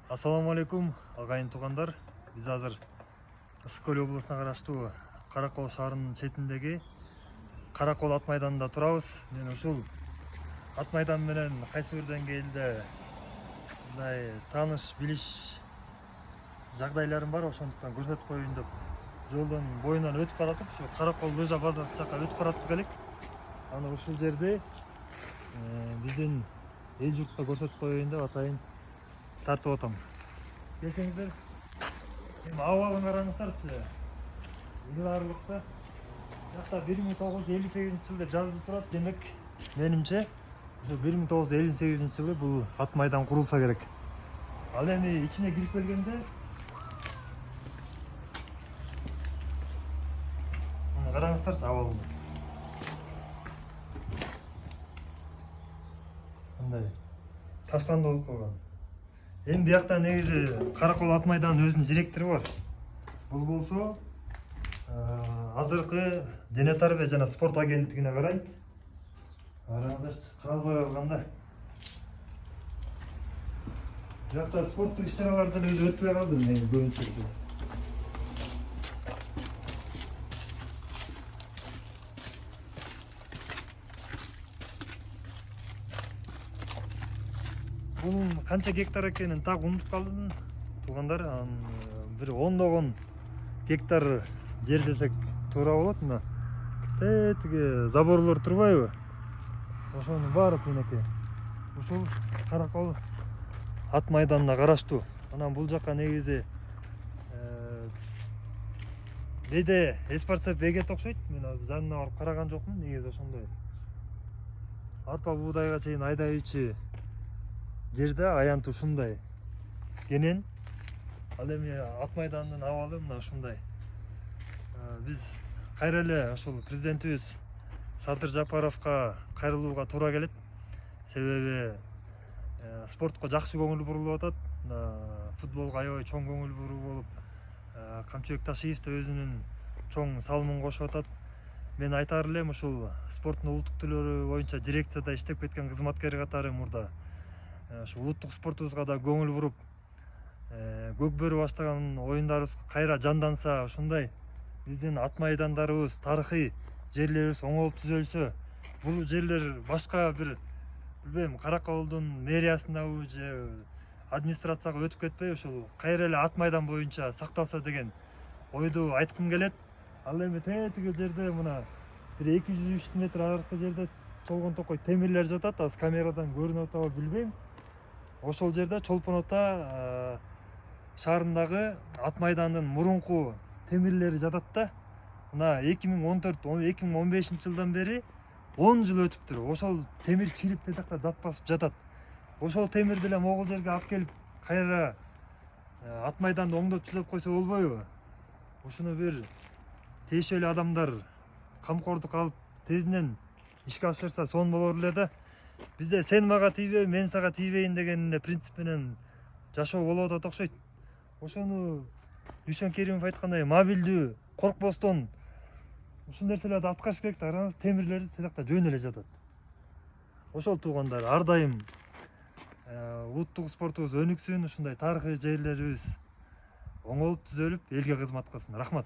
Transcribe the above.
Ассаламу алейкум, агайын туугандар. Биз азыр Ысык Көл облусуна караштуу Каракол шаарынын четиндеги Каракол ат майданында турабыз. Мен ушул ат майдан менен кайсы бир деңгээлде мындай тааныш билиш жагдайларым бар, ошондуктан көрсөтүп коеюн деп жолдон боюнан өтүп баратып, ушу Каракол лыжа базасы жака өтүп баратып элек. Аны ушул жерде биздин эл журтка көрсөтүп коеюн деп атайын тартып атам. Келсеңиздер, эми абалын караңыздарчы. Ылдарлыкта жакта 1958 жылда жазылып турат. Демек, менимче, ошо 1958 жылы бул ат майдан курулса керек. Ал эми ичине кирип келгенде караңыздарчы абалын. Мындай таштан болуп калган. Эми биякта негизи Каракол ат майданынын өзүнүн директору бар. Бул болсо азыркы дене тарбия жана спорт агенттигине карайт. Караңыздарчы, калбай калганда. Биякта спорттук иш-чаралардан өзү өтпөй калды, мен көбүнчөсү. Bunun kança gektar ekенин так унутуп калдым, туугандар. Бир 10 гектар жер десек туура болот. Мына тетиги заборлор турбайбы? Ошонун баары түйнөкөй. Ушул Каракол ат майданына караштуу. Анан бул жакка негизи беде эспарцев бегет окшойт. Мен азыр жанына барып караган жокмун. Негизи ошондой арпа буудайга чейин айдайчы жерде аянты ушундай кенен. Ал эми ат майданынын абалы мына ушундай. Биз кайра эле ошол президентибиз Садыр Жапаровго кайрылууга туура келет. Себеби спортко жакшы көңүл бурулуп атат. Футболго аябай чоң көңүл буруп болуп, Камчыбек Ташиев да өзүнүн чоң салымын кошуп атат. Мен айтар элем, ушул спорттун улуттук түрлөрү боюнча дирекцияда иштеп кеткен кызматкер катары мурда ушу улуттук спортубузга да көңүл буруп, көк бөрү баштаган оюндарыбыз кайра жанданса, ушундай биздин ат майдандарыбыз, тарыхый жерлерибиз оңолуп түзөлсө, бул жерлер башка бир билбейм, Караколдун мэриясындабы же администрацияга өтүп кетпей, ушул кайра эле ат майдан боюнча сакталса деген ойду айткым келет. Ал эми тетиги жерде мына бир 200-300 метр аркы жерде чолгон токой темирлер жатат. Аз камерадан көрүнүп атабы билбейм. Ошол жерде Чолпон Ата шаарындагы ат майданынын мурунку темирлери жатат да. Мына 2014-2015 жылдан бери 10 жыл өтүптүр. Ошол темир чирип тетакта дат басып жатат. Ошол темирди эле могул жерге алып келип кайра ат майданды оңдоп түзөп койсо болбойбу? Ушуну бир тиешелүү адамдар камкордук алып тезинен ишке ашырса сон болор эле да. Бизде сен мага тийбе, мен сага тийбейин деген эле принцип менен жашоо болуп атат окшойт. Ошону Дүйшөн Керимов айткандай, мобилдүү, коркпостон ушул нерселерди аткарыш керек да. Караңыз, темирлер тиякта жөн эле жатат. Ошол туугандар, ар дайым улуттук спортубуз өнүксүн, ушундай тарыхый жерлерибиз оңолуп түзөлүп, элге кызмат кылсын. Рахмат.